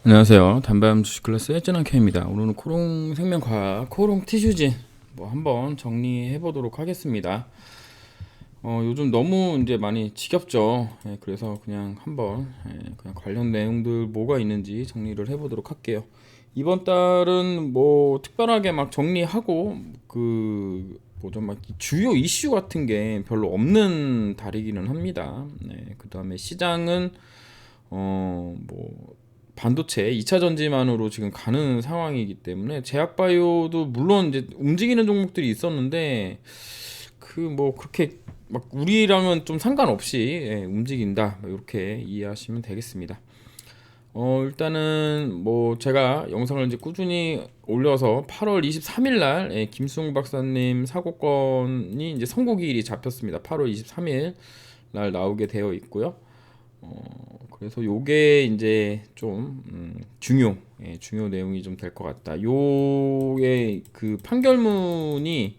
안녕하세요. 담담 주식 클래스 일진한 K입니다. 오늘은 코롱 생명과학 코롱 티슈진 한번 정리해 보도록 하겠습니다. 요즘 너무 이제 많이 지겹죠. 그래서 그냥 한번 그냥 관련 내용들 뭐가 있는지 정리를 해 보도록 할게요. 이번 달은 뭐 특별하게 막 정리하고 그 뭐죠 막 주요 이슈 같은 게 별로 없는 달이기는 합니다. 그다음에 시장은 뭐 반도체 2차 전지만으로 지금 가는 상황이기 때문에 제약바이오도 물론 이제 움직이는 종목들이 있었는데 그 뭐 그렇게 막 우리랑은 좀 상관없이 움직인다 이렇게 이해하시면 되겠습니다. 일단은 뭐 제가 영상을 이제 꾸준히 올려서 8월 23일 날 김수홍 박사님 사고건이 이제 선고기일이 잡혔습니다. 8월 23일 날 나오게 되어 있고요. 그래서 요게 이제 좀 중요 내용이 좀 될 것 같다. 요게 그 판결문이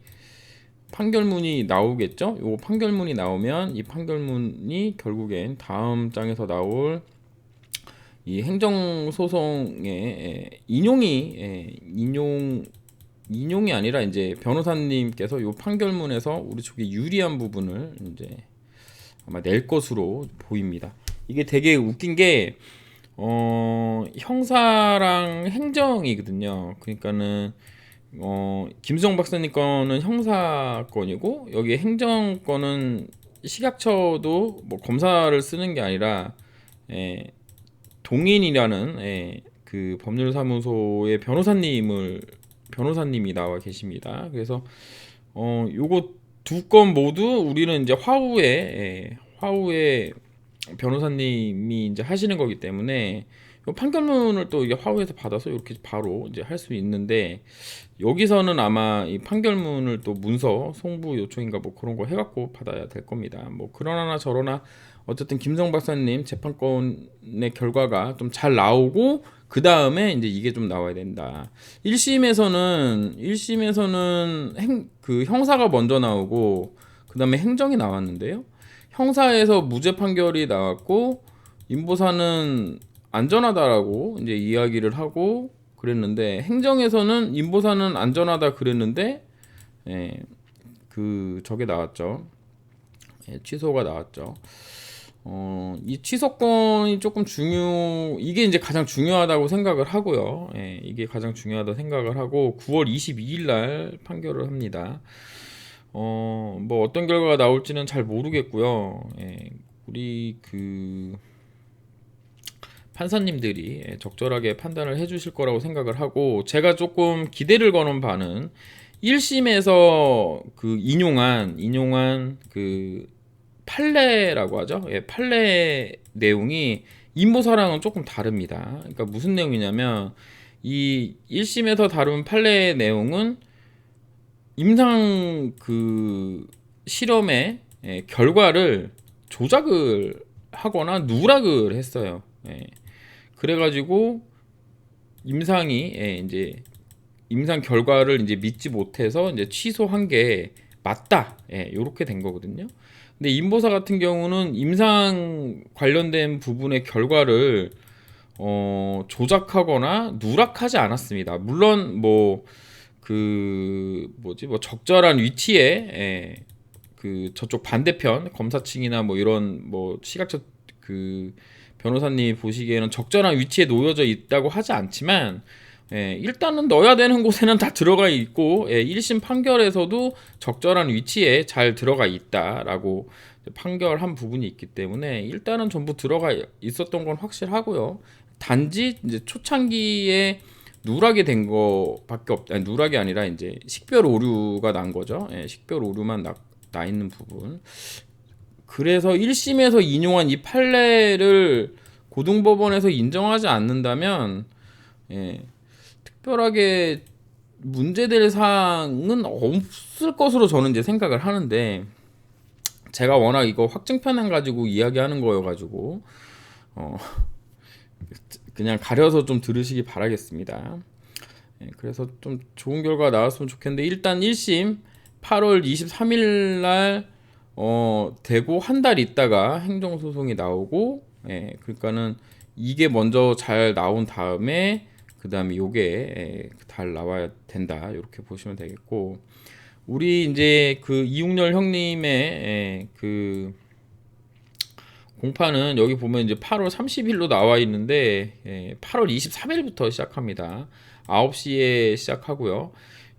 나오겠죠? 요 판결문이 나오면 이 판결문이 결국엔 다음 장에서 나올 이 행정소송의 인용이 아니라 이제 변호사님께서 요 판결문에서 우리 쪽에 유리한 부분을 이제 아마 낼 것으로 보입니다. 이게 되게 웃긴 게 형사랑 행정이거든요. 그러니까는 김수정 박사님 거는 형사건이고 여기 행정건은 식약처도 뭐 검사를 쓰는 게 아니라 동인이라는 그 법률사무소의 변호사님이 나와 계십니다. 그래서 요거 두 건 모두 우리는 이제 화후에 변호사님이 이제 하시는 거기 때문에 이 판결문을 또 이게 화후에서 받아서 이렇게 바로 이제 할 수 있는데 여기서는 아마 이 판결문을 또 문서 송부 요청인가 뭐 그런 거 해갖고 받아야 될 겁니다. 뭐 그러나 저러나 어쨌든 김성 박사님 재판권의 결과가 좀 잘 나오고 그 다음에 이제 이게 좀 나와야 된다. 1심에서는 그 형사가 먼저 나오고 그 다음에 행정이 나왔는데요. 형사에서 무죄 판결이 나왔고 임보사는 안전하다라고 이제 이야기를 하고 그랬는데 행정에서는 임보사는 안전하다 그랬는데 그 저게 나왔죠. 취소가 나왔죠. 이 취소권이 조금 이게 이제 가장 중요하다고 생각을 하고요. 이게 가장 중요하다고 생각을 하고 9월 22일 날 판결을 합니다. 뭐 어떤 결과가 나올지는 잘 모르겠고요. 우리 그 판사님들이 적절하게 판단을 해주실 거라고 생각을 하고 제가 조금 기대를 거는 바는 1심에서 그 인용한 그 판례라고 하죠. 판례 내용이 임보사랑은 조금 다릅니다. 그러니까 무슨 내용이냐면 이 1심에서 다룬 판례 내용은 임상 그 실험의 결과를 조작을 하거나 누락을 했어요. 그래가지고 이제 임상 결과를 이제 믿지 못해서 이제 취소한 게 맞다. 요렇게 된 거거든요. 근데 임보사 같은 경우는 임상 관련된 부분의 결과를 조작하거나 누락하지 않았습니다. 물론 뭐 적절한 위치에 그 저쪽 반대편 검사층이나 뭐 이런 뭐 시각적 그 변호사님 보시기에는 적절한 위치에 놓여져 있다고 하지 않지만 일단은 넣어야 되는 곳에는 다 들어가 있고 1심 판결에서도 적절한 위치에 잘 들어가 있다라고 판결한 부분이 있기 때문에 일단은 전부 들어가 있었던 건 확실하고요. 단지 이제 초창기에 누락이 된 거밖에 누락이 아니라 이제 식별 오류가 난 거죠. 식별 오류만 나 있는 부분. 그래서 1심에서 인용한 이 판례를 고등법원에서 인정하지 않는다면 특별하게 문제될 사항은 없을 것으로 저는 이제 생각을 하는데 제가 워낙 이거 확증 편향 가지고 이야기하는 거여가지고 그냥 가려서 좀 들으시기 바라겠습니다. 그래서 좀 좋은 결과 나왔으면 좋겠는데 일단 1심 8월 23일 날 되고 한 달 있다가 행정소송이 나오고 그러니까는 이게 먼저 잘 나온 다음에 그 다음에 요게 잘 나와야 된다, 이렇게 보시면 되겠고, 우리 이제 그 이웅렬 형님의 그 공파는 여기 보면 이제 8월 30일로 나와 있는데 8월 23일부터 시작합니다. 9시에 시작하고요.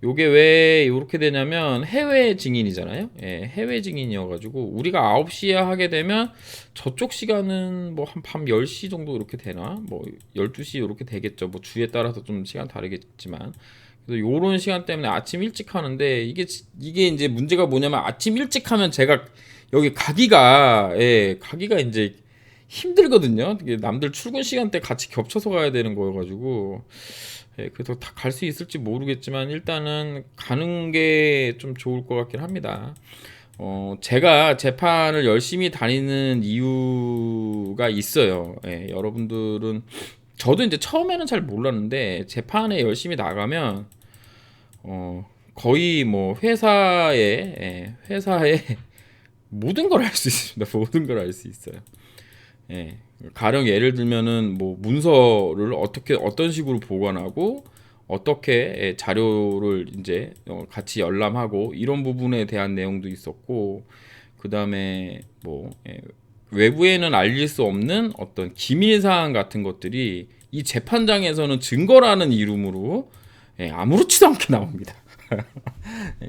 요게 왜 이렇게 되냐면 해외 증인이잖아요. 해외 증인이어가지고 우리가 9시에 하게 되면 저쪽 시간은 뭐 한 밤 10시 정도 이렇게 되나? 뭐 12시 이렇게 되겠죠. 뭐 주에 따라서 좀 시간 다르겠지만. 그래서 요런 시간 때문에 아침 일찍 하는데 이게 이제 문제가 뭐냐면 아침 일찍 하면 제가 여기 가기가 이제 힘들거든요. 이게 남들 출근 시간대 같이 겹쳐서 가야 되는 거여가지고 그래서 다 갈 수 있을지 모르겠지만 일단은 가는 게 좀 좋을 것 같긴 합니다. 제가 재판을 열심히 다니는 이유가 있어요. 여러분들은 저도 이제 처음에는 잘 몰랐는데 재판에 열심히 나가면 거의 뭐 회사에 모든 걸 알 수 있습니다. 모든 걸 알 수 있어요. 가령 예를 들면은 뭐 문서를 어떤 식으로 보관하고 어떻게 자료를 이제 같이 열람하고 이런 부분에 대한 내용도 있었고, 그 다음에 뭐 외부에는 알릴 수 없는 어떤 기밀 사항 같은 것들이 이 재판장에서는 증거라는 이름으로 아무렇지도 않게 나옵니다.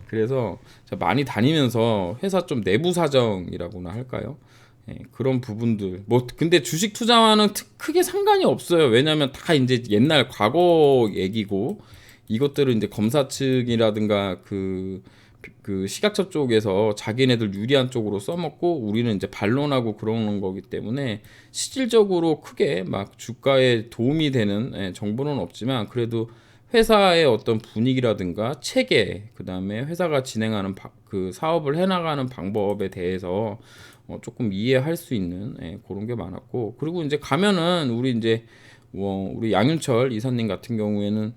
그래서 많이 다니면서 회사 좀 내부 사정이라고나 할까요? 그런 부분들 뭐 근데 주식 투자와는 크게 상관이 없어요. 왜냐하면 다 이제 옛날 과거 얘기고, 이것들은 이제 검사 측이라든가 그 시각처 쪽에서 자기네들 유리한 쪽으로 써먹고 우리는 이제 반론하고 그러는 거기 때문에 실질적으로 크게 막 주가에 도움이 되는 정보는 없지만, 그래도 회사의 어떤 분위기라든가 체계, 그 다음에 회사가 진행하는 그 사업을 해나가는 방법에 대해서 조금 이해할 수 있는 그런 게 많았고, 그리고 이제 가면은 우리 양윤철 이사님 같은 경우에는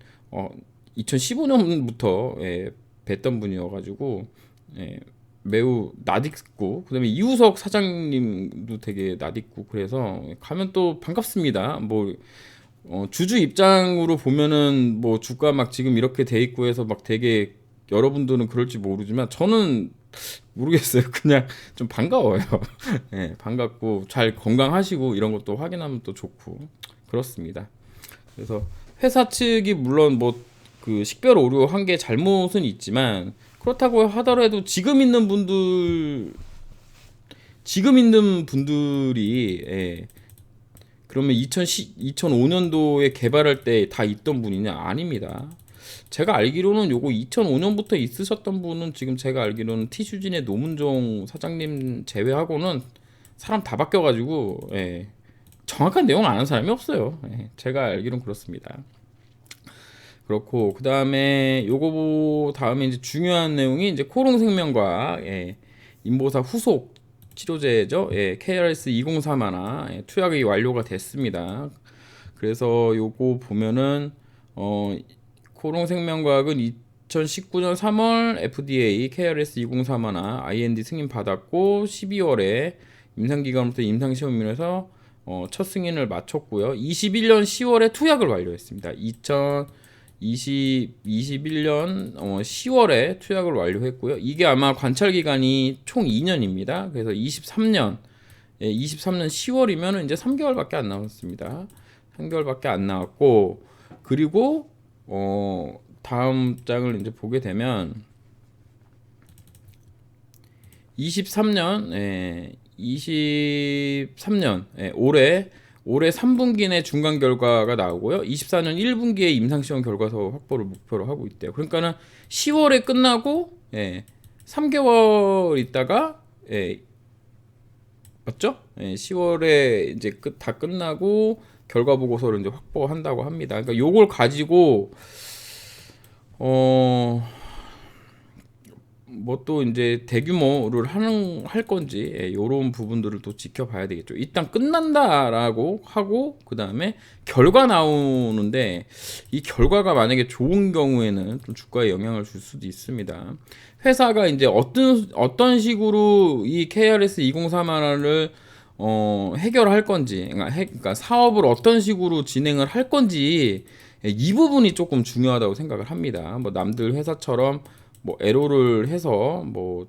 2015년부터 뵀던 분이어가지고 매우 낯익고, 그다음에 이우석 사장님도 되게 낯익고, 그래서 가면 또 반갑습니다. 뭐 주주 입장으로 보면은 뭐 주가 막 지금 이렇게 돼 있고 해서 막 되게 여러분들은 그럴지 모르지만 저는 모르겠어요. 그냥 좀 반가워요. 반갑고 잘 건강하시고 이런 것도 확인하면 또 좋고 그렇습니다. 그래서 회사 측이 물론 뭐 그 식별 오류 한 게 잘못은 있지만, 그렇다고 하더라도 지금 있는 분들이 그러면 2005년도에 개발할 때 다 있던 분이냐? 아닙니다. 제가 알기로는 요거 2005년부터 있으셨던 분은 지금 제가 알기로는 티슈진의 노문종 사장님 제외하고는 사람 다 바뀌어가지고 정확한 내용 아는 사람이 없어요. 제가 알기로는 그렇습니다. 그렇고, 그 다음에 요거 다음에 이제 중요한 내용이 이제 코롱생명과 인보사 후속 치료제죠. KRS 2031 투약이 완료가 됐습니다. 그래서 요거 보면은 코롱생명과학은 2019년 3월 FDA KRS 2031 IND 승인 받았고 12월에 임상기관부터 임상시험인에서 첫 승인을 마쳤고요. 21년 10월에 투약을 완료했습니다. 2021년 10월에 투약을 완료했고요. 이게 아마 관찰 기간이 총 2년입니다. 그래서 23년 10월이면 이제 3개월밖에 안 남았습니다. 3개월밖에 안 나왔고, 그리고 다음 장을 이제 보게 되면 23년 올해 3분기 내 중간 결과가 나오고요. 24년 1분기에 임상시험 결과서 확보를 목표로 하고 있대요. 그러니까는 10월에 끝나고 3개월 있다가 맞죠? 10월에 이제 다 끝나고 결과 보고서를 이제 확보한다고 합니다. 그러니까 요걸 가지고 뭐 또 이제 대규모를 할 건지 이런 부분들을 또 지켜봐야 되겠죠. 일단 끝난다라고 하고 그 다음에 결과 나오는데, 이 결과가 만약에 좋은 경우에는 좀 주가에 영향을 줄 수도 있습니다. 회사가 이제 어떤 식으로 이 KRS 2031을 해결할 건지, 그러니까 사업을 어떤 식으로 진행을 할 건지 이 부분이 조금 중요하다고 생각을 합니다. 뭐 남들 회사처럼 뭐 에로를 해서 뭐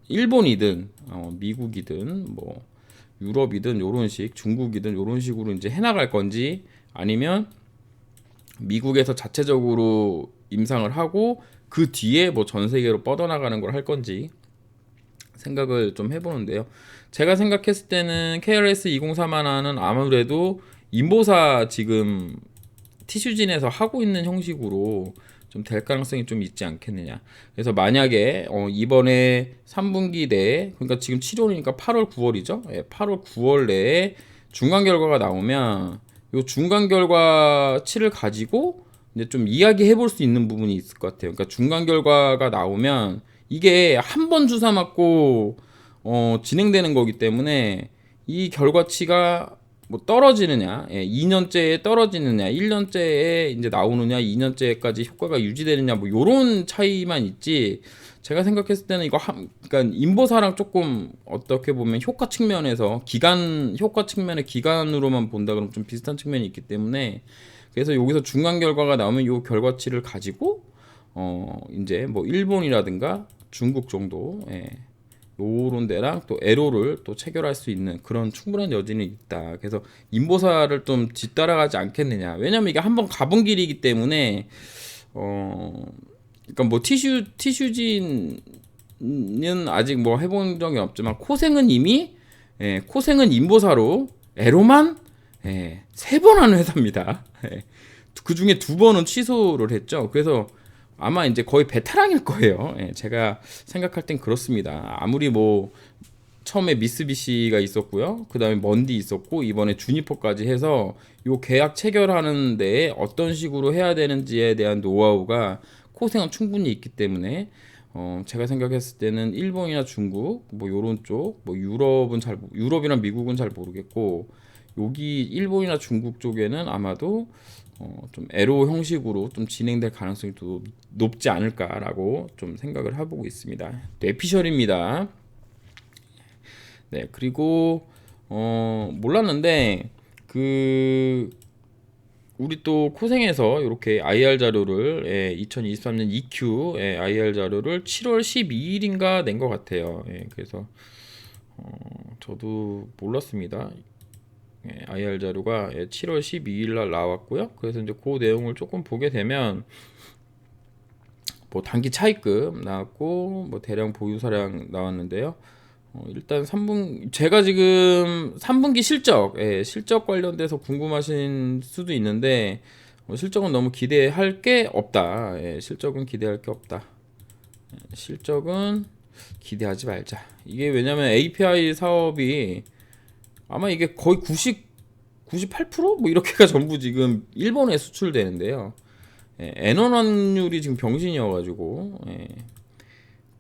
일본이든 미국이든 뭐 유럽이든 요런 식, 중국이든 요런 식으로 이제 해나갈 건지, 아니면 미국에서 자체적으로 임상을 하고 그 뒤에 뭐 전 세계로 뻗어나가는 걸 할 건지 생각을 좀 해보는데요. 제가 생각했을 때는 KRS 2031은 아무래도 인보사 지금 티슈진에서 하고 있는 형식으로 좀 될 가능성이 좀 있지 않겠느냐. 그래서 만약에 이번에 3분기 내에, 그러니까 지금 7월이니까 8월 9월이죠. 예, 8월 9월 내에 중간 결과가 나오면 요 중간 결과치를 가지고 이제 좀 이야기해 볼 수 있는 부분이 있을 것 같아요. 그러니까 중간 결과가 나오면 이게 한 번 주사 맞고 진행되는 거기 때문에 이 결과치가 뭐 떨어지느냐, 2년째에 떨어지느냐, 1년째에 이제 나오느냐, 2년째까지 효과가 유지되느냐, 뭐 요런 차이만 있지. 제가 생각했을 때는 이거 그러니까 인보사랑 조금 어떻게 보면 효과 측면에서 기간 효과 측면의 기간으로만 본다 그러면 좀 비슷한 측면이 있기 때문에, 그래서 여기서 중간 결과가 나오면 요 결과치를 가지고 이제 뭐 일본이라든가 중국 정도, 요런 데랑 또 에로를 또 체결할 수 있는 그런 충분한 여지는 있다. 그래서 인보사를 좀 뒤따라가지 않겠느냐. 왜냐면 이게 한번 가본 길이기 때문에 그러니까 뭐 티슈진은 아직 뭐 해본 적이 없지만 코생은 이미 코생은 인보사로 에로만 3번 하는 회사입니다. 그 중에 2번은 취소를 했죠. 그래서 아마 이제 거의 베테랑일 거예요. 제가 생각할 땐 그렇습니다. 아무리 뭐 처음에 미쓰비시가 있었고요. 그 다음에 먼디 있었고 이번에 주니퍼까지 해서 요 계약 체결하는 데 어떤 식으로 해야 되는지에 대한 노하우가 코생은 충분히 있기 때문에 제가 생각했을 때는 일본이나 중국 뭐 요런 쪽, 뭐 유럽이나 미국은 잘 모르겠고, 여기 일본이나 중국 쪽에는 아마도 좀 에로 형식으로 좀 진행될 가능성이 또 높지 않을까라고 좀 생각을 해보고 있습니다. 뇌피셜입니다. 네, 그리고 몰랐는데 우리 또 코생에서 이렇게 IR 자료를 2023년 EQ IR 자료를 7월 12일인가 낸 것 같아요. 그래서 저도 몰랐습니다. IR 자료가 7월 12일 날 나왔고요. 그래서 이제 그 내용을 조금 보게 되면 뭐 단기 차입금 나왔고 뭐 대량 보유사량 나왔는데요. 일단 제가 지금 3분기 실적 관련돼서 궁금하신 수도 있는데 실적은 너무 기대할 게 없다. 실적은 기대할 게 없다. 실적은 기대하지 말자. 이게 왜냐면 API 사업이 아마 이게 거의 98%뭐 이렇게가 전부 지금 일본에 수출되는데요. 엔원 환율이 지금 병신이어가지고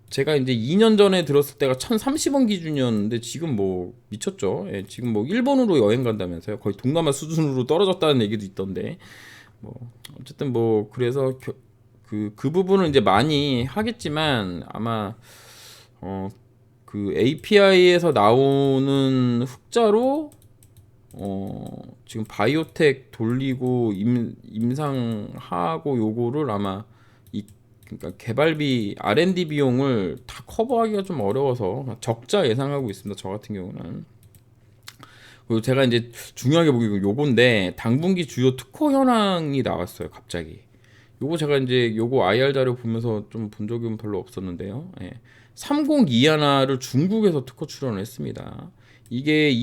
제가 이제 2년 전에 들었을 때가 1,030원 기준이었는데 지금 뭐 미쳤죠. 지금 뭐 일본으로 여행 간다면서요. 거의 동남아 수준으로 떨어졌다는 얘기도 있던데. 뭐 어쨌든 뭐 그래서 그 부분은 이제 많이 하겠지만 아마 그 API에서 나오는 흑자로 지금 바이오텍 돌리고 임상하고 요거를 아마 그러니까 개발비 R&D 비용을 다 커버하기가 좀 어려워서 적자 예상하고 있습니다. 저 같은 경우는. 그리고 제가 이제 중요하게 보기엔 요건데 당분기 주요 특허 현황이 나왔어요. 갑자기. 요거 제가 이제 요거 IR 자료 보면서 좀 본 적은 별로 없었는데요. 302 중국에서 특허 출원을 했습니다. 이게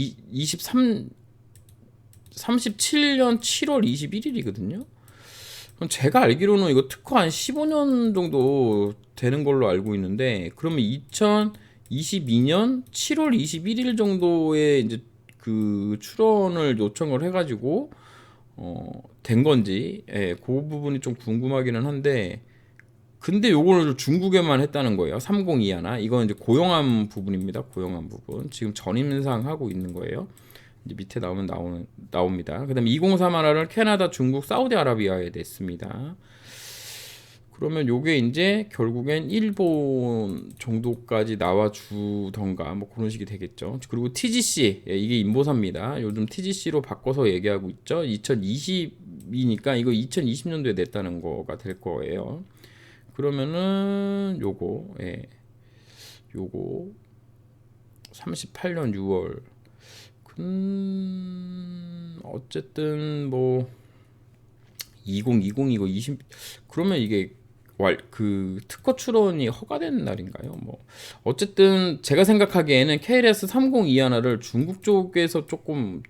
37년 7월 21일이거든요. 그럼 제가 알기로는 이거 특허 한 15년 정도 되는 걸로 알고 있는데, 그러면 2022년 7월 21일 정도에 이제 그 출원을 요청을 해가지고 된 건지, 그 부분이 좀 궁금하기는 한데, 근데 요거를 중국에만 했다는 거예요. 302 이건 이제 고용함 부분입니다. 고용함 부분 지금 전임상 하고 있는 거예요. 이제 밑에 나옵니다. 그다음에 203 를 캐나다, 중국, 사우디아라비아에 냈습니다. 그러면 요게 이제 결국엔 일본 정도까지 나와주던가 뭐 그런 식이 되겠죠. 그리고 TGC, 이게 인보사입니다. 요즘 TGC로 바꿔서 얘기하고 있죠. 2020이니까 이거 2020년도에 냈다는 거가 될 거예요. 그러면은 요거 38년 6월. 어쨌든 뭐 2020 이거 20 그러면 이게 그 특허 출원이 허가되는 날인가요? 뭐 어쨌든 제가 생각하기에는 KLS 302 하나를 중국 쪽에서 조금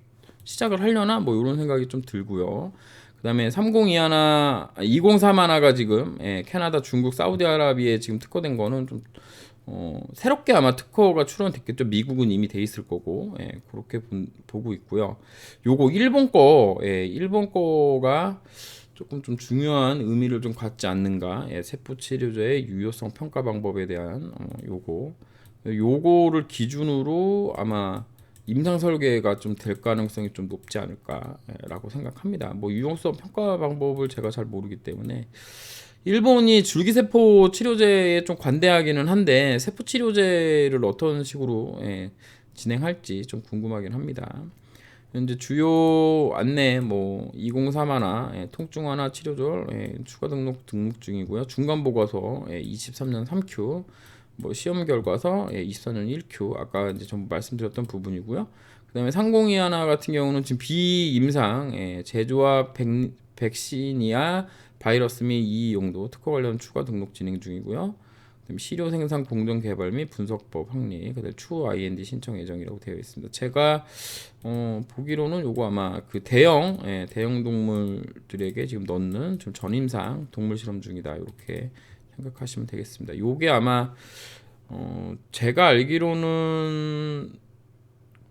시작을 하려나 뭐 이런 생각이 좀 들고요. 그다음에 302 하나, 203 하나가 지금 캐나다, 중국, 사우디아라비아에 지금 특허된 거는 좀 새롭게 아마 특허가 출원됐겠죠. 미국은 이미 돼 있을 거고, 그렇게 보고 있고요. 요거 일본 거가 조금 좀 중요한 의미를 좀 갖지 않는가. 세포 치료제의 유효성 평가 방법에 대한 요거를 기준으로 아마 임상 설계가 좀 될 가능성이 좀 높지 않을까라고 생각합니다. 뭐 유용성 평가 방법을 제가 잘 모르기 때문에 일본이 줄기세포 치료제에 좀 관대하기는 한데 세포 치료제를 어떤 식으로 진행할지 좀 궁금하긴 합니다. 현재 주요 안내 뭐 203 하나, 통증 하나 치료절 추가 등록 중이고요. 중간 보고서 23년 3Q, 뭐 시험 결과서 24년 1Q 아까 이제 전부 말씀드렸던 부분이고요. 그다음에 302 하나 같은 경우는 지금 비임상 제조와 백신이야 바이러스 및 이 용도 특허 관련 추가 등록 진행 중이고요. 시료 생산 공정 개발 및 분석법 확립, 그다음 추후 IND 신청 예정이라고 되어 있습니다. 제가 보기로는 요거 아마 그 대형 동물들에게 지금 넣는 좀 전임상 동물 실험 중이다 이렇게 생각하시면 되겠습니다. 요게 아마 제가 알기로는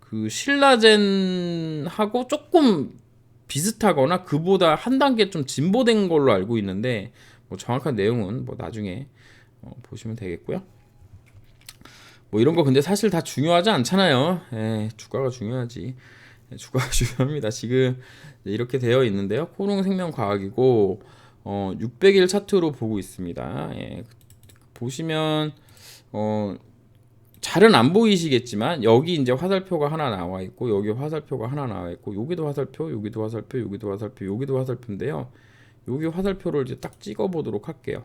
그 신라젠하고 조금 비슷하거나 그보다 한 단계 좀 진보된 걸로 알고 있는데 뭐 정확한 내용은 뭐 나중에 보시면 되겠고요. 뭐 이런 거 근데 사실 다 중요하지 않잖아요. 주가가 중요하지. 주가가 중요합니다. 지금 이렇게 되어 있는데요. 코롱생명과학이고 600일 차트로 보고 있습니다. 보시면 잘은 안 보이시겠지만 여기 이제 화살표가 하나 나와 있고 여기 화살표가 하나 나와 있고 여기도 화살표, 여기도 화살표, 여기도 화살표, 여기도 화살표인데요. 여기 화살표를 이제 딱 찍어 보도록 할게요.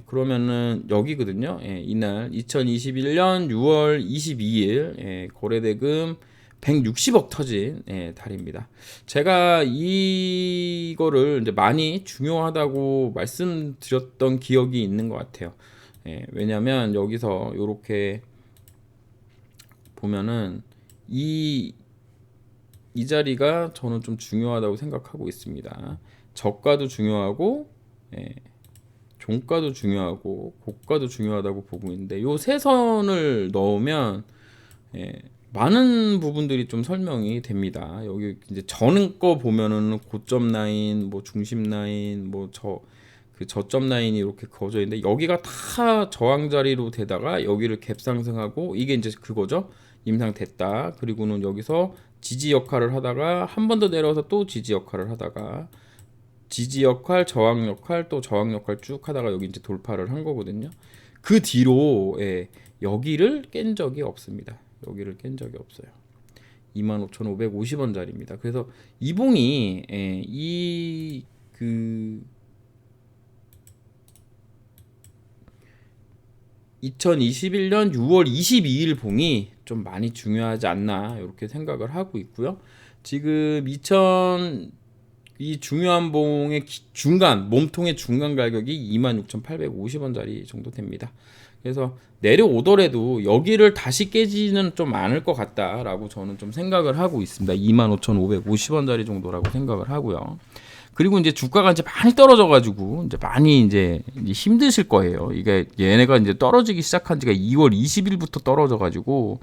그러면은 여기거든요. 이날 2021년 6월 22일 거래대금 160억 터진 달입니다. 제가 이거를 이제 많이 중요하다고 말씀드렸던 기억이 있는 것 같아요. 왜냐하면 여기서 이렇게 보면은 이 자리가 저는 좀 중요하다고 생각하고 있습니다. 저가도 중요하고 종가도 중요하고 고가도 중요하다고 보고 있는데 요 세 선을 넣으면 많은 부분들이 좀 설명이 됩니다. 여기 이제 저는 거 보면은 고점 라인, 뭐 중심 라인, 뭐 그 저점 라인이 이렇게 그어져 있는데 여기가 다 저항 자리로 되다가 여기를 갭 상승하고 이게 이제 그거죠. 임상 됐다. 그리고는 여기서 지지 역할을 하다가 한 번 더 내려와서 또 지지 역할을 하다가 지지 역할, 저항 역할, 또 저항 역할 쭉 하다가 여기 이제 돌파를 한 거거든요. 그 뒤로 여기를 깬 적이 없습니다. 여기를 깬 적이 없어요. 25,550원짜리입니다. 그래서 이봉이 그 2021년 6월 22일 봉이 좀 많이 중요하지 않나 이렇게 생각을 하고 있고요. 지금 이 중요한 봉의 중간 몸통의 중간 가격이 26,850원짜리 정도 됩니다. 그래서 내려오더라도 여기를 다시 깨지는 좀 않을 것 같다라고 저는 좀 생각을 하고 있습니다. 25,550원짜리 정도라고 생각을 하고요. 그리고 이제 주가가 이제 많이 떨어져가지고 이제 많이 이제 힘드실 거예요. 이게 얘네가 이제 떨어지기 시작한 지가 2월 20일부터 떨어져가지고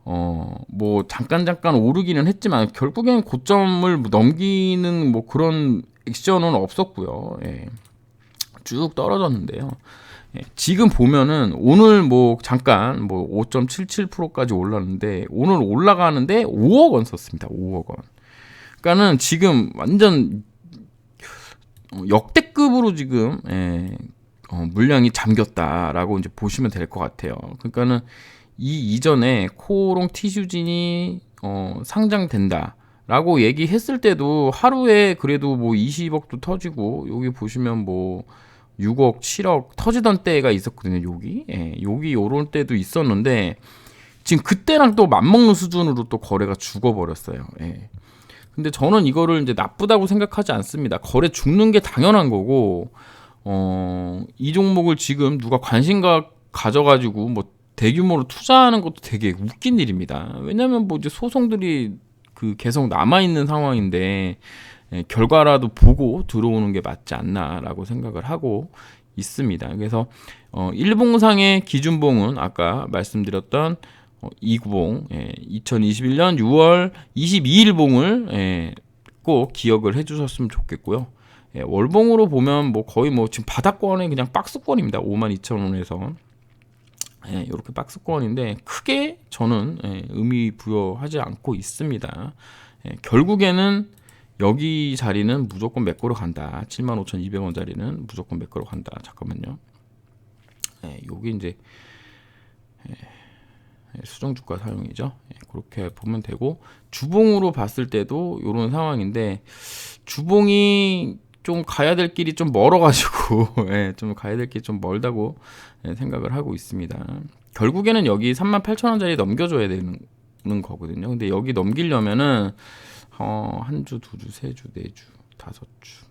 뭐 잠깐 오르기는 했지만 결국엔 고점을 넘기는 뭐 그런 액션은 없었고요. 쭉 떨어졌는데요. 지금 보면은 오늘 뭐 잠깐 뭐 5.77%까지 올랐는데 오늘 올라가는데 5억 원 썼습니다. 5억 원. 그러니까는 지금 완전 역대급으로 지금 물량이 잠겼다라고 이제 보시면 될 것 같아요. 그러니까는 이 이전에 코오롱 티슈진이 상장된다라고 얘기했을 때도 하루에 그래도 뭐 20억도 터지고, 여기 보시면 뭐 6억, 7억 터지던 때가 있었거든요. 여기 요런 때도 있었는데 지금 그때랑 또 맞먹는 수준으로 또 거래가 죽어버렸어요. 근데 저는 이거를 이제 나쁘다고 생각하지 않습니다. 거래 죽는 게 당연한 거고, 이 종목을 지금 누가 관심가 가져가지고 뭐 대규모로 투자하는 것도 되게 웃긴 일입니다. 왜냐면 뭐 이제 소송들이 계속 남아 있는 상황인데, 결과라도 보고 들어오는 게 맞지 않나라고 생각을 하고 있습니다. 그래서 일봉상의 기준봉은 아까 말씀드렸던 이구봉, 2021년 6월 22일 봉을 꼭 기억을 해주셨으면 좋겠고요. 월봉으로 보면 뭐 거의 뭐 지금 바닥권에 그냥 박스권입니다. 52,000원에서 이렇게 박스권인데 크게 저는 의미 부여하지 않고 있습니다. 결국에는 여기 자리는 무조건 매꼬로 간다. 75,200원 자리는 무조건 매꼬로 간다. 잠깐만요. 여기 이제 수정주가 사용이죠. 그렇게 보면 되고, 주봉으로 봤을 때도 이런 상황인데, 주봉이 좀 가야 될 길이 좀 멀어가지고 좀 가야 될 길이 좀 멀다고 생각을 하고 있습니다. 결국에는 여기 38,000원짜리 넘겨줘야 되는 거거든요. 근데 여기 넘기려면은 한 주, 두 주, 세 주, 네 주, 다섯 주,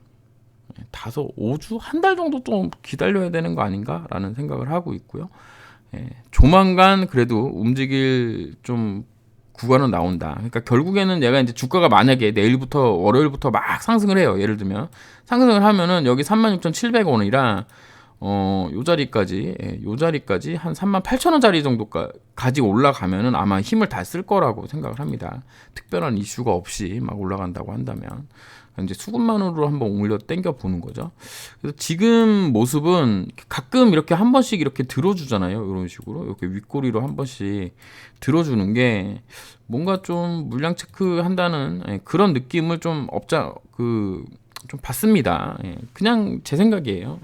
다섯, 5주, 한 달 정도 좀 기다려야 되는 거 아닌가라는 생각을 하고 있고요. 조만간 그래도 움직일 좀 구간은 나온다. 그러니까 결국에는 얘가 이제 주가가 만약에 내일부터 월요일부터 막 상승을 해요. 예를 들면 상승을 하면은 여기 36,700원이라 요 자리까지 한 38,000원짜리 정도까지 올라가면은 아마 힘을 다 쓸 거라고 생각을 합니다. 특별한 이슈가 없이 막 올라간다고 한다면 이제 수급만으로 한번 올려 당겨 보는 거죠. 그래서 지금 모습은 가끔 이렇게 한 번씩 이렇게 들어주잖아요. 이런 식으로 이렇게 윗꼬리로 한 번씩 들어주는 게 뭔가 좀 물량 체크 한다는 그런 느낌을 좀 좀 받습니다. 그냥 제 생각이에요.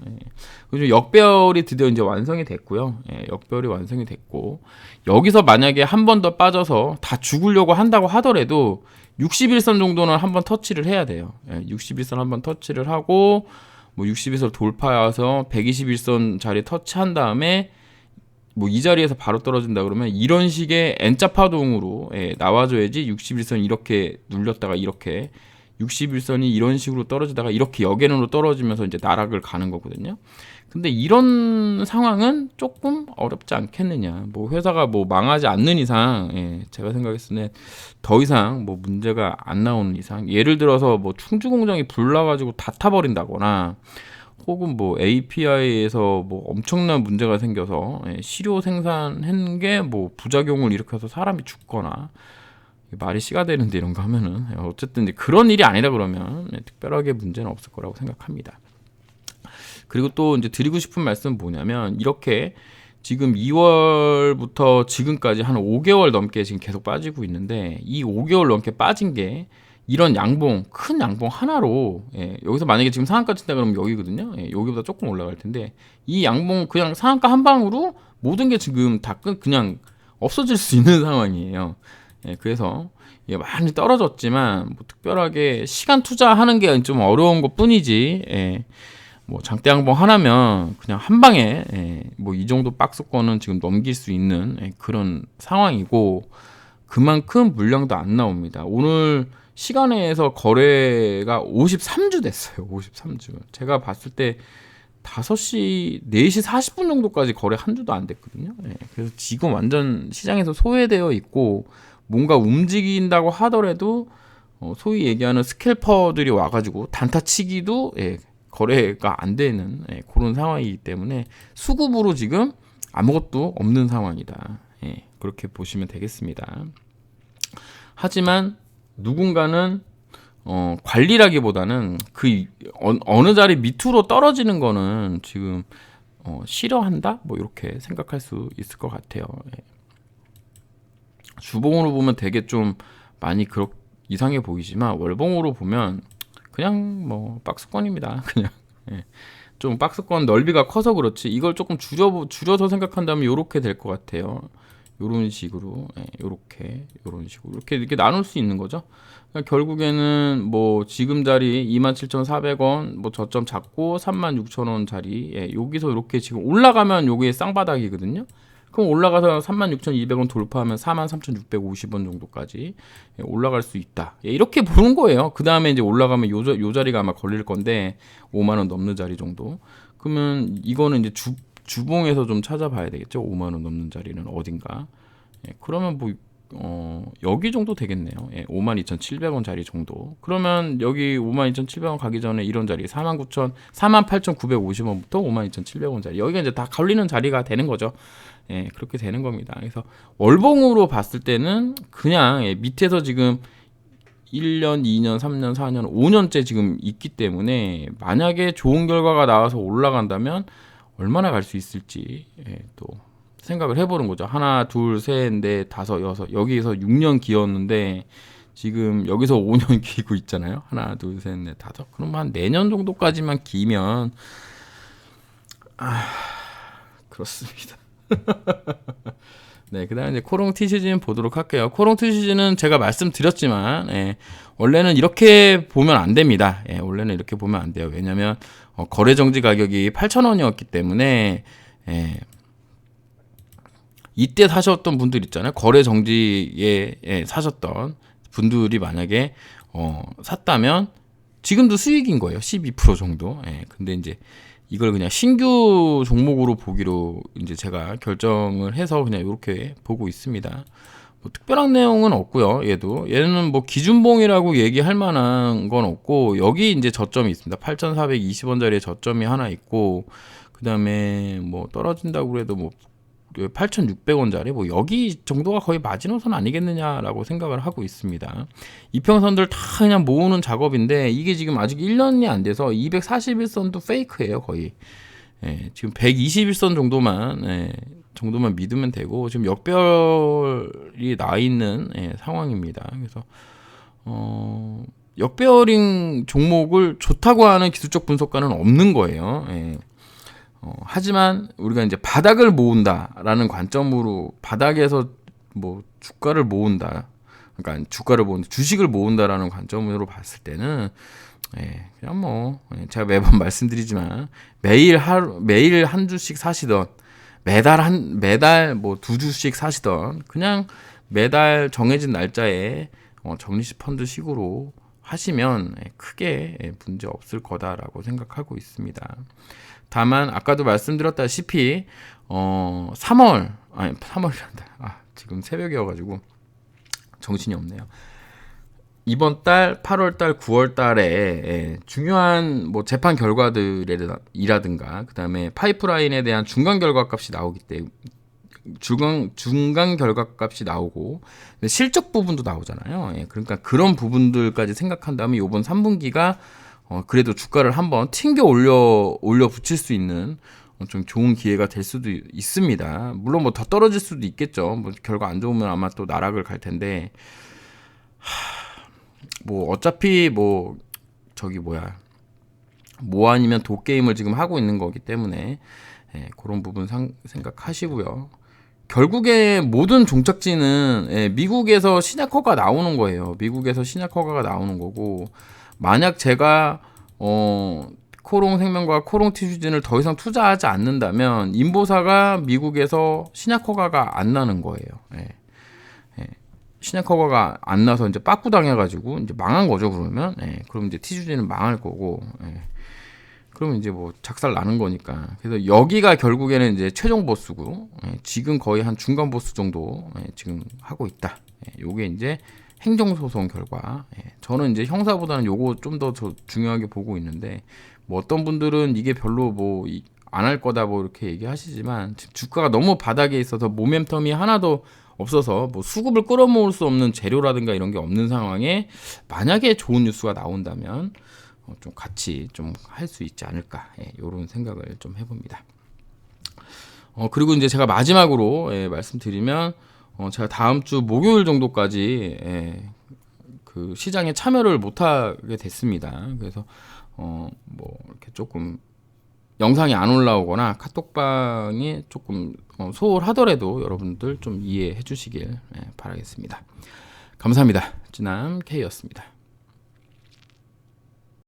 그리고 역배열이 드디어 이제 완성이 됐고요. 역배열이 완성이 됐고, 여기서 만약에 한 번 더 빠져서 다 죽으려고 한다고 하더라도 61선 정도는 한번 터치를 해야 돼요. 61선 한번 터치를 하고 뭐 61선 돌파해서 121선 자리 터치한 다음에 뭐 이 자리에서 바로 떨어진다 그러면 이런 식의 N자 파동으로 나와줘야지. 61선 이렇게 눌렸다가 이렇게 61선이 이런 식으로 떨어지다가 이렇게 역에너로 떨어지면서 이제 나락을 가는 거거든요. 근데 이런 상황은 조금 어렵지 않겠느냐. 뭐 회사가 뭐 망하지 않는 이상, 제가 생각했을 때 더 이상 뭐 문제가 안 나오는 이상, 예를 들어서 뭐 충주 공장이 불나가지고 다 타버린다거나, 혹은 뭐 API에서 뭐 엄청난 문제가 생겨서 시료 생산한 게 뭐 부작용을 일으켜서 사람이 죽거나, 말이 씨가 되는데 이런 거 하면은 어쨌든 이제 그런 일이 아니다 그러면 특별하게 문제는 없을 거라고 생각합니다. 그리고 또 이제 드리고 싶은 말씀은 뭐냐면, 이렇게 지금 2월부터 지금까지 한 5개월 넘게 지금 계속 빠지고 있는데, 이 5개월 넘게 빠진 게 이런 양봉, 큰 양봉 하나로, 여기서 만약에 지금 상한가 친다 그러면 여기거든요. 여기보다 조금 올라갈 텐데, 이 양봉 그냥 상한가 한 방으로 모든 게 지금 다 그냥 없어질 수 있는 상황이에요. 그래서 이게 많이 떨어졌지만 뭐 특별하게 시간 투자하는 게 좀 어려운 것 뿐이지, 뭐 장대 양봉 하나면 그냥 한 방에 뭐 이 정도 박스권은 지금 넘길 수 있는 그런 상황이고, 그만큼 물량도 안 나옵니다. 오늘 시간에서 거래가 53주 됐어요. 53주. 제가 봤을 때 5시, 4시 40분 정도까지 거래 한 주도 안 됐거든요. 그래서 지금 완전 시장에서 소외되어 있고, 뭔가 움직인다고 하더라도 소위 얘기하는 스캘퍼들이 와가지고 단타치기도 거래가 안 되는 그런 상황이기 때문에 수급으로 지금 아무것도 없는 상황이다. 그렇게 보시면 되겠습니다. 하지만 누군가는 관리라기보다는 그 어느 자리 밑으로 떨어지는 거는 지금 싫어한다? 뭐 이렇게 생각할 수 있을 것 같아요. 주봉으로 보면 되게 좀 많이 이상해 보이지만 월봉으로 보면 그냥 뭐 박스권입니다. 그냥 예. 좀 박스권 넓이가 커서 그렇지 이걸 조금 줄여서 생각한다면 요렇게 될 것 같아요. 요런 식으로 요렇게 요런 식으로 이렇게 나눌 수 있는 거죠. 그러니까 결국에는 뭐 지금 자리 27,400원 뭐 저점 잡고 36,000원 자리 여기서 이렇게 지금 올라가면 요게 쌍바닥이거든요. 그럼 올라가서 36,200원 돌파하면 43,650원 정도까지 올라갈 수 있다. 이렇게 보는 거예요. 그 다음에 이제 올라가면 요 자리가 아마 걸릴 건데 5만 원 넘는 자리 정도. 그러면 이거는 이제 주봉에서 좀 찾아봐야 되겠죠. 5만 원 넘는 자리는 어딘가. 그러면 뭐 여기 정도 되겠네요. 52,700원 자리 정도. 그러면 여기 52,700원 가기 전에 이런 자리 48,950원부터 52,700원 자리. 여기가 이제 다 걸리는 자리가 되는 거죠. 그렇게 되는 겁니다. 그래서 월봉으로 봤을 때는 그냥 밑에서 지금 1년, 2년, 3년, 4년, 5년째 지금 있기 때문에 만약에 좋은 결과가 나와서 올라간다면 얼마나 갈 수 있을지 또 생각을 해보는 거죠. 하나, 둘, 셋, 넷, 다섯, 여섯. 여기서 6년 기었는데 지금 여기서 5년 기고 있잖아요. 하나, 둘, 셋, 넷, 다섯. 그럼 한 내년 정도까지만 기면 그렇습니다. 네, 그다음에 이제 코롱 티시즌 보도록 할게요. 코롱 티시즌은 제가 말씀드렸지만 원래는 이렇게 보면 안 됩니다. 원래는 이렇게 보면 안 돼요. 왜냐하면 거래 정지 가격이 8,000원이었기 때문에 이때 사셨던 분들 있잖아요. 거래 정지에 사셨던 분들이 만약에 샀다면 지금도 수익인 거예요. 12% 정도. 근데 이제 이걸 그냥 신규 종목으로 보기로 이제 제가 결정을 해서 그냥 이렇게 보고 있습니다. 뭐 특별한 내용은 없고요. 얘는 뭐 기준봉이라고 얘기할 만한 건 없고 여기 이제 저점이 있습니다. 8,420원짜리 저점이 하나 있고 그다음에 뭐 떨어진다고 해도 뭐 8,600원짜리 뭐 여기 정도가 거의 마지노선 아니겠느냐라고 생각을 하고 있습니다. 이평선들 다 그냥 모으는 작업인데 이게 지금 아직 1년이 안 돼서 241선도 페이크예요 거의. 지금 121선 정도만 믿으면 되고 지금 역별이 나 있는 상황입니다. 그래서 역별인 종목을 좋다고 하는 기술적 분석가는 없는 거예요. 하지만 우리가 이제 바닥을 모은다라는 관점으로 바닥에서 뭐 주가를 모은다, 그러니까 주식을 모은다라는 관점으로 봤을 때는 그냥 뭐 제가 매번 말씀드리지만 매일 한 주씩 사시던 매달 뭐 두 주씩 사시던 그냥 매달 정해진 날짜에 적리식 펀드 식으로 하시면 크게 문제 없을 거다라고 생각하고 있습니다. 다만 아까도 말씀드렸다시피 3월이란다. 지금 새벽이어가지고 정신이 없네요. 이번 달 8월 달 9월 달에 중요한 뭐 재판 결과들이라든가 그다음에 파이프라인에 대한 중간 결과값이 나오기 때문에 중간 결과값이 나오고 실적 부분도 나오잖아요. 그러니까 그런 부분들까지 생각한다면 이번 3분기가 그래도 주가를 한번 튕겨 올려 붙일 수 있는 좀 좋은 기회가 될 수도 있습니다. 물론 뭐 더 떨어질 수도 있겠죠. 뭐 결과 안 좋으면 아마 또 나락을 갈 텐데 뭐 어차피 뭐 아니면 도게임을 지금 하고 있는 거기 때문에 그런 부분 생각하시고요. 결국에 모든 종착지는 미국에서 신약 허가 나오는 거예요. 미국에서 신약 허가가 나오는 거고 만약 제가 코롱 생명과 코롱 티슈진을 더 이상 투자하지 않는다면 인보사가 미국에서 신약 허가가 안 나는 거예요. 신약 허가가 안 나서 이제 빠꾸 당해가지고 이제 망한 거죠. 그러면 그럼 이제 티슈진은 망할 거고 그러면 이제 뭐 작살 나는 거니까. 그래서 여기가 결국에는 이제 최종 보스고 지금 거의 한 중간 보스 정도 지금 하고 있다. 요게 이제 행정소송 결과. 저는 이제 형사보다는 요거 좀 더 중요하게 보고 있는데 뭐 어떤 분들은 이게 별로 뭐 안 할 거다 뭐 이렇게 얘기하시지만 지금 주가가 너무 바닥에 있어서 모멘텀이 하나도 없어서 뭐 수급을 끌어모을 수 없는 재료라든가 이런 게 없는 상황에 만약에 좋은 뉴스가 나온다면 좀 같이 좀 할 수 있지 않을까 이런 생각을 좀 해봅니다. 그리고 이제 제가 마지막으로 말씀드리면 제가 다음 주 목요일 정도까지 그 시장에 참여를 못하게 됐습니다. 그래서 뭐 이렇게 조금 영상이 안 올라오거나 카톡방이 조금 소홀하더라도 여러분들 좀 이해해 주시길 바라겠습니다. 감사합니다. 찌남 K였습니다.